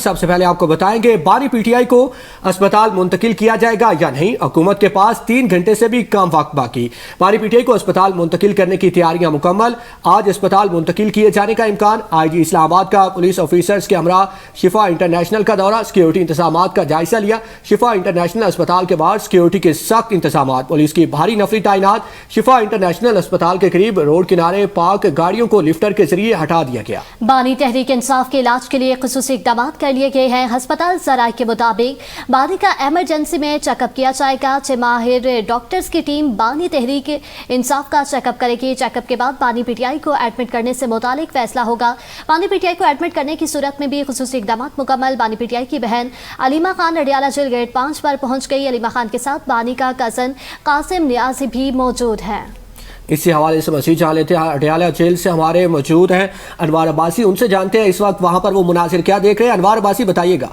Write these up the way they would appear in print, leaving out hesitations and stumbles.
सबसे पहले आपको बताएंगे बानी पीटीआई को अस्पताल मुंतकिल किया जाएगा या नहीं। हुकूमत के पास 3 घंटे से भी कम वक्त बाकी। बानी पीटीआई को अस्पताल मुंतकिल करने की तैयारियां मुकम्मल। आज अस्पताल मुंतकिल किए जाने का इम्कान। आईजी इस्लामाबाद का पुलिस ऑफिसर्स के हमरा शिफा इंटरनेशनल का दौरा, सिक्योरिटी इंतजाम का जायजा लिया। शिफा इंटरनेशनल अस्पताल के बाहर सिक्योरिटी के सख्त इंतजाम, पुलिस की भारी नफरी तैनात। शिफा इंटरनेशनल अस्पताल के करीब रोड किनारे पार्क गाड़ियों को लिफ्टर के जरिए हटा दिया गया। बानी तहरीक इंसाफ के इलाज के लिए खुसूसी इक़दामात कर लिए गए हैं। अस्पताल ज़राए के मुताबिक बानी का एमरजेंसी में चेकअप किया जाएगा। माहिर डॉक्टर्स की टीम बानी तहरीक इंसाफ का चेकअप करेगी। चेकअप के बाद बानी पीटीआई को एडमिट करने से मुतालिक फैसला होगा। बानी पीटीआई को एडमिट करने की सूरत में भी खुसूसी इक़दामात मुकम्मल। बानी पीटीआई की बहन अलीमा खान अडियाला जेल गेट 5 पर पहुंच गई। अलीमा खान के साथ बानी का कज़न कासिम नियाज़ी भी मौजूद है। इसी हवाले से मज़ीद जान लेते हैं। अडियाला जेल से हमारे मौजूद हैं अनवार अब्बासी, उनसे जानते हैं इस वक्त वहां पर वो मुनाजिर क्या देख रहे हैं। अनवार अब्बासी बताइएगा।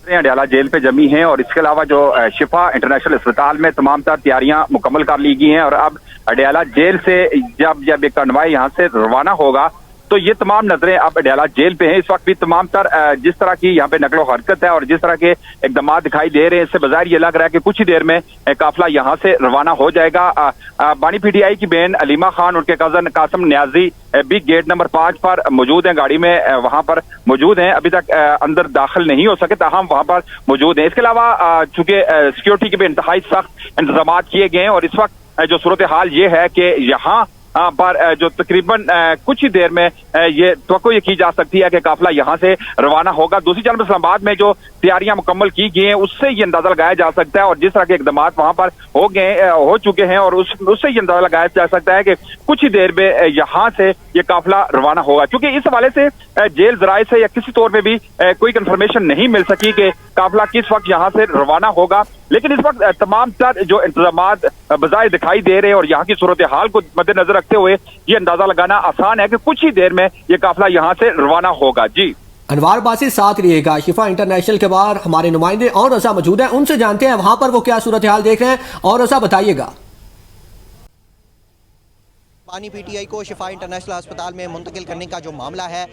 अडियाला जेल पे जमी हैं और इसके अलावा जो शिफा इंटरनेशनल अस्पताल में तमाम तर तैयारियां मुकम्मल कर ली गई हैं और अब अडियाला जेल से जब एक कन्वाई यहाँ से रवाना होगा तो ये तमाम नजरें अब अडियाला जेल पे हैं। इस वक्त भी तमाम तर जिस तरह की यहाँ पे नकलो हरकत है और जिस तरह के इक़दाम दिखाई दे रहे हैं, इससे बज़ाहिर ये लग रहा है कि कुछ ही देर में काफिला यहाँ से रवाना हो जाएगा। बानी पीटीआई की बहन अलीमा खान, उनके कजन कासिम नियाज़ी भी गेट नंबर 5 पर मौजूद हैं, गाड़ी में वहां पर मौजूद हैं। अभी तक अंदर दाखिल नहीं हो सके, ताहम वहां पर मौजूद हैं। इसके अलावा चूंकि सिक्योरिटी के भी इंतहाई सख्त इंतजाम किए गए हैं और इस वक्त जो सूरत हाल ये है कि यहाँ पर जो तकरीबन कुछ ही देर में ये तवक्को ये की जा सकती है कि काफिला यहाँ से रवाना होगा। दूसरी जानब इस्लामाबाद में जो तैयारियां मुकम्मल की गई हैं उससे ये अंदाजा लगाया जा सकता है और जिस तरह के इक़दाम वहां पर हो चुके हैं और उससे ये अंदाजा लगाया जा सकता है कि कुछ ही देर में यहाँ से ये काफिला रवाना होगा। क्योंकि इस हवाले से जेल जराए से या किसी तौर पे भी कोई कंफर्मेशन नहीं मिल सकी कि काफिला किस वक्त यहाँ से रवाना होगा, लेकिन इस वक्त तमाम तर जो इंतजामात बजाय दिखाई दे रहे हैं और यहाँ की सूरत हाल को मद्देनजर रखते हुए ये अंदाजा लगाना आसान है कि कुछ ही देर में ये काफिला यहाँ से रवाना होगा। जी अनवार बासी साथ रहिएगा। शिफा इंटरनेशनल के बाहर हमारे नुमाइंदे और रजा मौजूद हैं, उनसे जानते हैं वहां पर वो क्या सूरत हाल देख रहे हैं। और रजा बताइएगा। बानी पीटीआई को शिफा इंटरनेशनल अस्पताल में मुंतकिल करने का जो मामला है,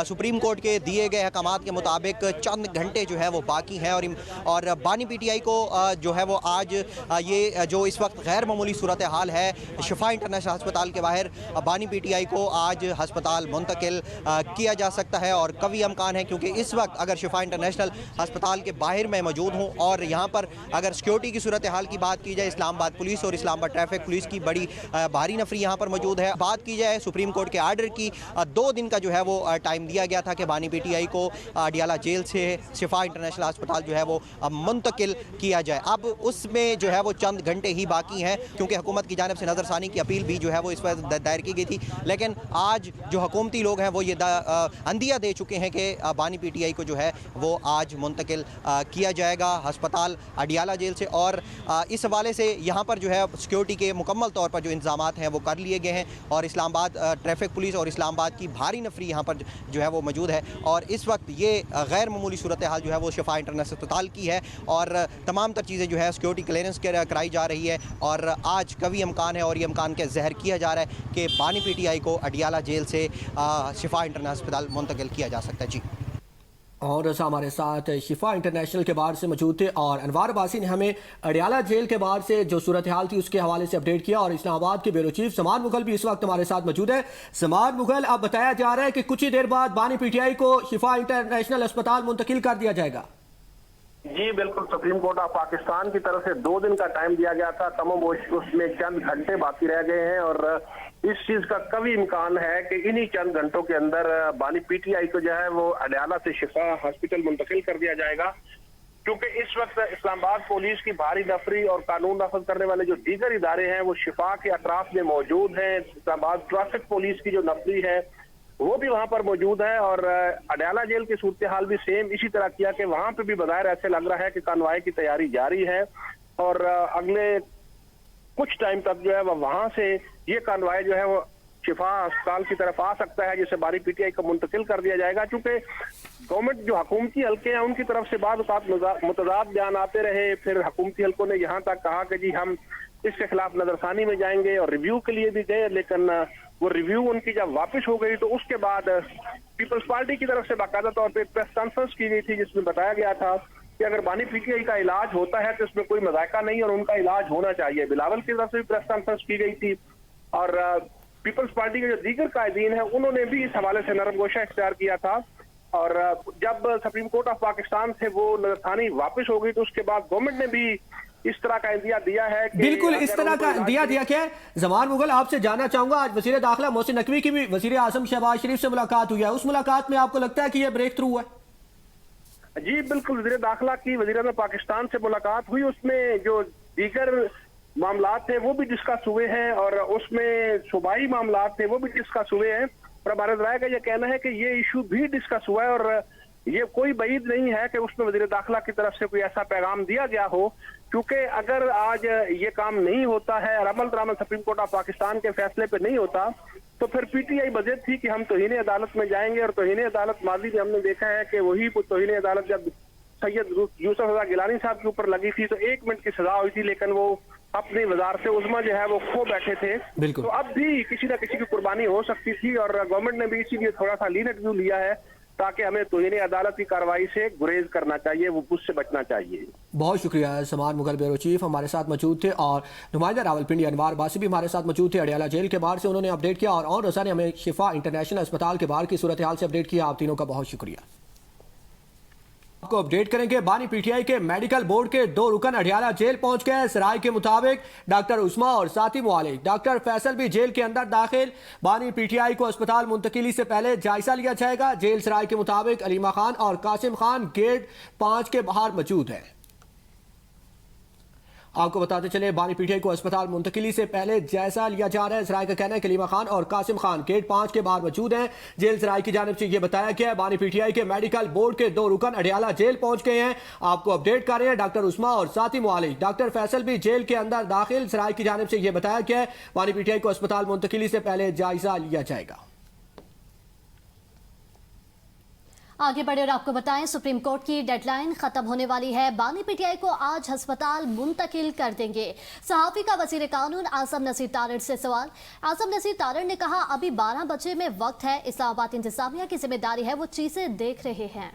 सुप्रीम कोर्ट के दिए गए अहकामात के मुताबिक चंद घंटे जो है वो बाकी हैं और बानी पीटीआई को जो है वो आज ये जो इस वक्त गैर मामूली सूरत हाल है शिफा इंटरनेशनल अस्पताल के बाहर, बानी पीटीआई को आज अस्पताल मुंतकिल किया जा सकता है और कभी अमकान है क्योंकि इस वक्त अगर शिफा इंटरनेशनल अस्पताल के बाहर मैं मौजूद हूँ और यहाँ पर अगर सिक्योरिटी की सूरत हाल की बात की जाए, इस्लामाबाद पुलिस और इस्लामाबाद ट्रैफिक पुलिस की बड़ी भारी नफरी यहाँ पर मौजूद है। बात की जाए सुप्रीम कोर्ट के आर्डर की, 2 दिन का जो है वो टाइम दिया गया था कि बानी पीटीआई को अडियाला जेल से शिफा इंटरनेशनल अस्पताल जो है वो मुंतकिल किया जाए। अब उसमें जो है वो चंद घंटे ही बाकी हैं क्योंकि हुकूमत की जानिब से नज़रसानी की अपील भी जो है वो इस पर दायर की गई थी, लेकिन आज जो हुकूमती लोग हैं वो ये अंदिया दे चुके हैं कि बानी पीटीआई को जो है वो आज मुंतकिल किया जाएगा अस्पताल अडियाला जेल से। और इस हवाले से यहाँ पर जो है सिक्योरिटी के मुकम्मल तौर पर जो इंतजाम हैं वो कर लिए गए हैं और इस्लामाबाद ट्रैफिक पुलिस और इस्लामाबाद की भारी नफरी यहाँ पर जो है वो मौजूद है। और इस वक्त ये गैर मामूली सूरत हाल जो है वो शिफा इंटरनेशनल अस्पताल की है और तमाम तर चीज़ें जो है सिक्योरिटी क्लियरेंस कराई जा रही है और आज कभी अमकान है और ये अमकान के जहर किया जा रहा है कि बानी पीटीआई को अडियाला जेल से शिफा इंटरनेशनल अस्पताल मुंतकिल किया जा सकता है। जी और हमारे साथ शिफा इंटरनेशनल के बाहर से मौजूद थे और अनवार बासी ने हमें अडियाला जेल के बाहर से जो सूरत हाल थी उसके हवाले से अपडेट किया। और इस्लामाबाद के ब्यूरो चीफ समान मुगल भी इस वक्त हमारे साथ मौजूद है। समान मुगल, अब बताया जा रहा है कि कुछ ही देर बाद बानी पीटीआई को शिफा इंटरनेशनल अस्पताल मुंतकिल कर दिया जाएगा। जी बिल्कुल, सुप्रीम कोर्ट ऑफ पाकिस्तान की तरफ से 2 दिन का टाइम दिया गया था, तमाम उसमें चंद घंटे बाकी रह गए हैं और इस चीज का कभी इम्कान है कि इन्हीं चंद घंटों के अंदर बानी पीटीआई को जो है वो अडियाला से शिफा हॉस्पिटल मुंतकिल कर दिया जाएगा। क्योंकि इस वक्त इस्लामाबाद पुलिस की भारी नफरी और कानून नाफज करने वाले जो दीगर इदारे हैं वो शिफा के अतराफ में मौजूद हैं। इस्लामाबाद ट्रैफिक पुलिस की जो नफरी है वो भी वहां पर मौजूद है और अडियाला जेल की सूरत हाल भी सेम इसी तरह किया कि वहां पे भी बज़ाहिर ऐसे लग रहा है कि कॉन्वॉय की तैयारी जारी है और अगले कुछ टाइम तक जो है वहां से ये कॉन्वॉय जो है वो शिफा अस्पताल की तरफ आ सकता है जिसे बानी पीटीआई को मुंतकिल कर दिया जाएगा। क्योंकि गवर्नमेंट जो हुकूमती हल्के हैं उनकी तरफ से बाद मुतज़ाद बयान आते रहे, फिर हुकूमती हल्कों ने यहाँ तक कहा कि जी हम इसके खिलाफ नजरसानी में जाएंगे और रिव्यू के लिए भी गए, लेकिन वो रिव्यू उनकी जब वापस हो गई तो उसके बाद पीपल्स पार्टी की तरफ से बाकायदा तौर पे प्रेस कॉन्फ्रेंस की गई थी जिसमें बताया गया था कि अगर बानी पीटीआई का इलाज होता है तो इसमें कोई मजाका नहीं और उनका इलाज होना चाहिए। बिलावल की तरफ से भी प्रेस कॉन्फ्रेंस की गई थी और पीपल्स पार्टी के जो दीगर कायदीन हैं उन्होंने भी इस हवाले से नरम गोशा इख्तियार किया था। और जब सुप्रीम कोर्ट ऑफ पाकिस्तान से वो नजरसानी वापस हो गई तो उसके बाद गवर्नमेंट ने भी इस तरह का इंदिया दिया है कि बिल्कुल इस तरह का दिया क्या है। जमान मुगल, आपसे जानना चाहूंगा, आज वजीर दाखिला मोहसिन नकवी की भी वजीर आजम शहबाज शरीफ से मुलाकात हुई है, उस मुलाकात में आपको लगता है कि यह ब्रेक थ्रू है? जी बिल्कुल, वजीर दाखिला की वजीर आज़म पाकिस्तान से मुलाकात हुई, उसमें जो दीगर मामलात थे वो भी डिस्कस हुए हैं और उसमें सूबाई मामलात थे वो भी डिस्कस हुए हैं। और हमारे राय का यह कहना है कि ये इशू भी डिस्कस हुआ है और ये कोई बईद नहीं है कि उसमें वजीर दाखिला की तरफ से कोई ऐसा पैगाम दिया गया हो, क्योंकि अगर आज ये काम नहीं होता है और अमल दरामद सुप्रीम कोर्ट ऑफ पाकिस्तान के फैसले पे नहीं होता तो फिर पीटीआई बजट थी कि हम तौहीन अदालत में जाएंगे। और तौहीन अदालत माजी में हमने देखा है कि वही तौहीन अदालत जब सैयद यूसुफ रजा गिलानी साहब के ऊपर लगी थी तो 1 मिनट की सजा हुई थी, लेकिन वो अपनी वजारत उज़्मा जो है वो खो बैठे थे। तो अब भी किसी न किसी की कुर्बानी हो सकती थी और गवर्नमेंट ने भी इसीलिए थोड़ा सा लीनेंट व्यू लिया है ताकि हमें तौहीन अदालत की कार्रवाई से गुरेज करना चाहिए, वो उससे बचना चाहिए। बहुत शुक्रिया। समान मुगल ब्यूरो चीफ हमारे साथ मौजूद थे और नुमाइंदा रावलपिंडी अनवार बासी भी हमारे साथ मौजूद थे। अडियाला जेल के बाहर से उन्होंने अपडेट किया और रजा ने हमें शिफा इंटरनेशनल अस्पताल के बाहर की सूरत हाल से अपडेट किया। आप तीनों का बहुत शुक्रिया। आपको अपडेट करेंगे, बानी पीटीआई के मेडिकल बोर्ड के 2 रुकन अडियाला जेल पहुंच गए। सराय के मुताबिक डॉक्टर उस्मा और साथी मुआलिक डॉक्टर फैसल भी जेल के अंदर दाखिल। बानी पीटीआई को अस्पताल मुंतकिली से पहले जायजा लिया जाएगा। जेल सराय के मुताबिक अलीमा खान और कासिम खान गेट 5 के बाहर मौजूद है। आपको बताते चले, बानी पीटीआई को अस्पताल मुंतकिली से पहले जायजा लिया जा रहा है। सराय का कहना है कि अलीमा खान और कासिम खान गेट 5 के बाहर मौजूद हैं। जेल सराय की जानिब से यह बताया गया है बानी पीटीआई के मेडिकल बोर्ड के 2 रुकन अडियाला जेल पहुंच गए हैं। आपको अपडेट कर रहे हैं, डॉक्टर उस्मा और साथी मुआलिक डॉक्टर फैसल भी जेल के अंदर दाखिल। सराय की जानिब से यह बताया गया है बानी पीटीआई को अस्पताल मुंतकिली से पहले जायजा लिया जाएगा। आगे बढ़े और आपको बताएं, सुप्रीम कोर्ट की डेडलाइन खत्म होने वाली है। बानी पीटीआई को आज अस्पताल मुंतकिल कर देंगे। सहाफी का वजीर कानून आजम नसीर तारड़ से सवाल। आजम नसीर तारड़ ने कहा, अभी 12 बजे में वक्त है, इस्लामाबाद इंतजामिया की जिम्मेदारी है, वो चीजें देख रहे हैं।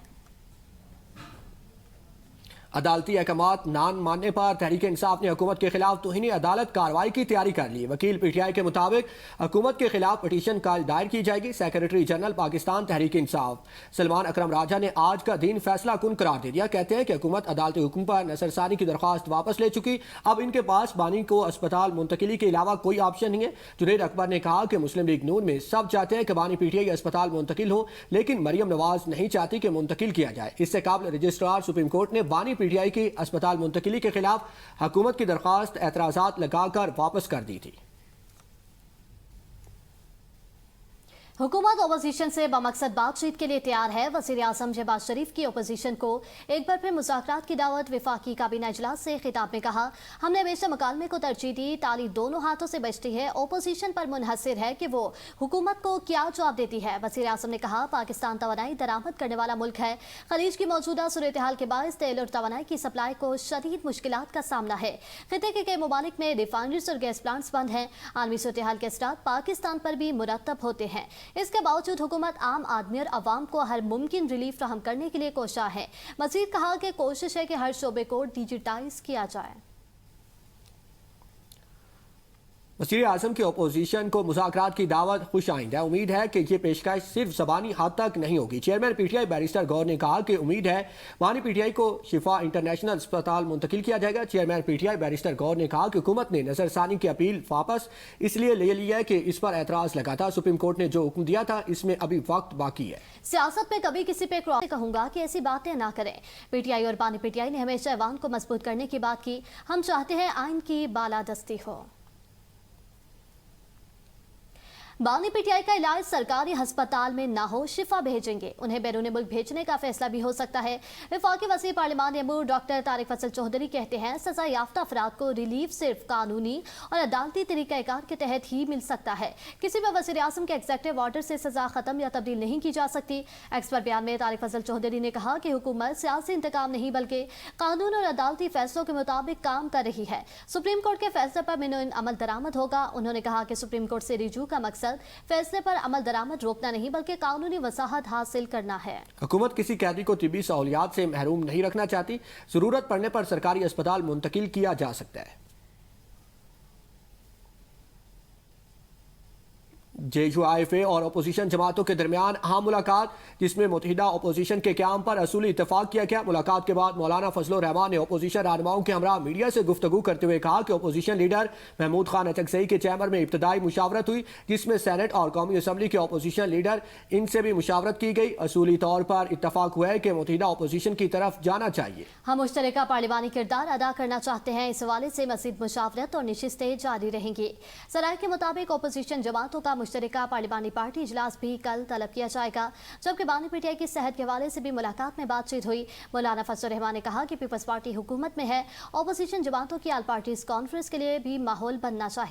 अदालती अहकामात नान मानने पर तहरीक इंसाफ ने हुकूमत के खिलाफ तौहीन अदालत कार्रवाई की तैयारी कर ली। वकील पीटीआई के मुताबिक हुकूमत के खिलाफ पटिशन कल दायर की जाएगी। सेक्रेटरी जनरल पाकिस्तान तहरीक इंसाफ सलमान अकरम राजा ने आज का दिन फैसला कुन करार दे दिया। कहते हैं कि हुकूमत अदालती हुक्म पर नजरसानी की दरख्वास्त वापस ले चुकी, अब इनके पास बानी को अस्पताल मुंतकिली के अलावा कोई ऑप्शन नहीं है। जुनैद अकबर ने कहा कि मुस्लिम लीग नून में सब चाहते हैं कि बानी पीटीआई अस्पताल मुंतकिल हो, लेकिन मरियम नवाज नहीं चाहती कि मुंतकिल किया जाए। इससे काबिल रजिस्ट्रार सुप्रीम कोर्ट ने बानी पीटीआई की अस्पताल मुंतकिली के खिलाफ हुकूमत की दरखास्त एतराजात लगाकर वापस कर दी थी। हुकूमत अपोजिशन से बमकसद बातचीत के लिए तैयार है। वज़ीर आज़म शहबाज शरीफ की अपोजिशन को एक बार फिर मुज़ाकरात की दावत। वफाकी काबीना इजलास से खिताब में कहा, हमने हमेशा मुकालमे को तरजीह दी, ताली दोनों हाथों से बजती है। अपोजिशन पर मुनहसर है कि वो हुकूमत को क्या जवाब देती है। वज़ीर आज़म ने कहा, पाकिस्तान तवानाई दरामद करने वाला मुल्क है। खलीज की मौजूदा सूरत हाल के बायस तेल और तवानाई की सप्लाई को शदीद मुश्किलात का सामना है। खिते के कई ममालिक में रिफाइनरीज और गैस प्लांट्स बंद हैं। आलमी सूरत हाल के असरात पाकिस्तान पर भी मुरतब होते हैं। इसके बावजूद हुकूमत आम आदमी और अवाम को हर मुमकिन रिलीफ फराहम करने के लिए कोशा है। मजीद कहा कि कोशिश है कि हर शोबे को डिजिटाइज किया जाए। वज़ीर आज़म की अपोजिशन को मुज़ाकरात की दावत खुश आइंद है। उम्मीद है कि ये पेशकश सिर्फ ज़बानी हद तक नहीं होगी। चेयरमैन पीटीआई बैरिस्टर गौर ने कहा कि उम्मीद है बानी पीटीआई को शिफा इंटरनेशनल अस्पताल मुंतकिल किया जाएगा। चेयरमैन पीटीआई बैरिस्टर गौर ने कहा कि हुकूमत ने नजरसानी की अपील वापस इसलिए ले ली है कि इस पर एतराज़ लगा था। सुप्रीम कोर्ट ने जो हुक्म दिया था इसमें अभी वक्त बाकी है। सियासत में कभी किसी पे कहूंगा कि ऐसी बातें ना करें। पीटीआई और बानी पीटीआई ने हमेशा ऐवान को मजबूत करने की बात की। हम चाहते हैं आइन की बालादस्ती हो। बानी पीटीआई का इलाज सरकारी अस्पताल में ना हो, शिफा भेजेंगे। उन्हें बैरून मुल्क भेजने का फैसला भी हो सकता है। वफाकी वज़ीर पार्लिमान अमूर डॉक्टर तारिक फजल चौधरी कहते हैं, सजा याफ्ता अफराद को रिलीफ सिर्फ कानूनी और अदालती तरीक़ाकार के तहत ही मिल सकता है। किसी भी वज़ीर आज़म के एग्जेक्टिव ऑर्डर से सजा खत्म या तब्दील नहीं की जा सकती। एक्सपर्ट बयान में तारिक फजल चौधरी ने कहा कि हुकूमत सियासी इंतकाम नहीं बल्कि कानून और अदालती फैसलों के मुताबिक काम कर रही है। सुप्रीम कोर्ट के फैसले पर मिनो अमल दरामद होगा। उन्होंने कहा कि सुप्रीम कोर्ट से रिजू का मकसद मकसद फैसले पर अमल दरामद रोकना नहीं बल्कि कानूनी वसाहत हासिल करना है। हुकूमत किसी कैदी को तिब्बी सहूलियात से महरूम नहीं रखना चाहती। जरूरत पड़ने पर सरकारी अस्पताल मुंतकिल किया जा सकता है। JUIFA और अपोजिशन जमातों के दरमियान अहम मुलाकात, जिसमें मुत्तहिदा अपोजिशन के क़याम पर असूली इत्तफाक किया गया। मुलाकात के बाद मौलाना फजलुर रहमान ने अपोजिशन रहनुमाओं के हमरा मीडिया से गुफ्तगू करते हुए कहा कि अपोजिशन लीडर महमूद खान अचकज़ई के चैम्बर में इब्तदाई मुशावरत हुई, जिसमें सेनेट और कौमी असम्बली के अपोजिशन लीडर इनसे भी मुशावरत की गई। असूली तौर पर इत्तफाक हुआ है कि मुत्तहिदा अपोजिशन की तरफ जाना चाहिए। हम मुश्तरका पार्लिमानी किरदार अदा करना चाहते हैं। इस हवाले से मज़ीद मुशावरत और नशिस्तें जारी रहेंगी। ज़राए के मुताबिक अपोजिशन जमातों का मुश्तरका पार्लिमानी पार्टी इजलास भी कल तलब किया जाएगा, जबकि बानी पीटीआई की सेहत के हवाले से भी मुलाकात में बातचीत हुई। मौलाना फजलुर रहमान ने कहा कि पीपल्स पार्टी हुकूमत में है, अपोजिशन जमातों की ऑल पार्टीज कॉन्फ्रेंस के लिए भी माहौल बनना चाहिए।